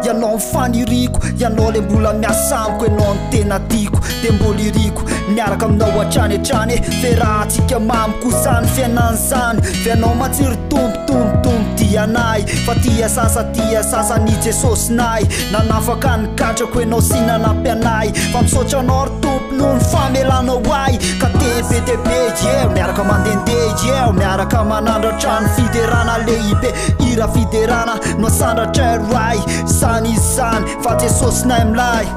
Ianao faniriko, ianao le mbola miasamiko, ianao ny tena tiako de mbola iriko miaraka aminao hatrany ferahantsika mamiko zany fiainany zany fianao matsiry tombo dianay fa tia sasa ny Jesosinahy nanafaka ny katrako ianao sy nanampianay fa misaotra anao ry tompo noho ny famelanao ahy ka tebetebe miaraka mandendeha miaraka manandratra ny fiderana lehibe ira fiderana no sandratra ray zany fa Jesosinahy milay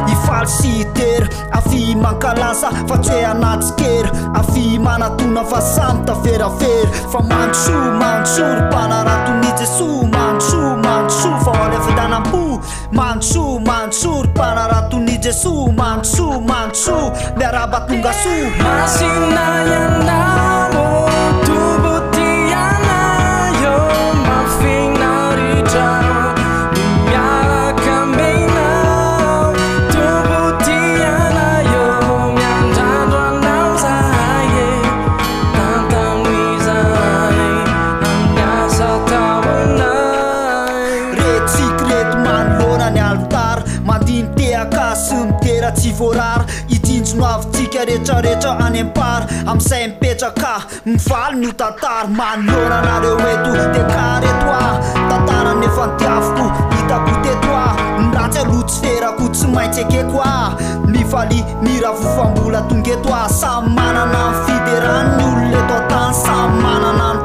ifalsiter afy mankalasa fa tsy hoe anaty sker afy manatona fa samy taferafery fa mandsory mpanaraton'ny Jesoa mandso fa ole fidanam-po mandsory mpanaraton'ny Jesoa mandso miarabatonga so masina ianao tsy voarary itsinjono avitsika rehetrarehetra any am-pary am'izay mipetraka mivaly ny tantara manoloana anareo eto de kareto tantara nefa nitiavoko hitako teto miratsy aloha tsy ferako tsy maintsy ekeko mivaly miravofambola tongeto samy manana ny fiderany ny olona eto an-tany samy manana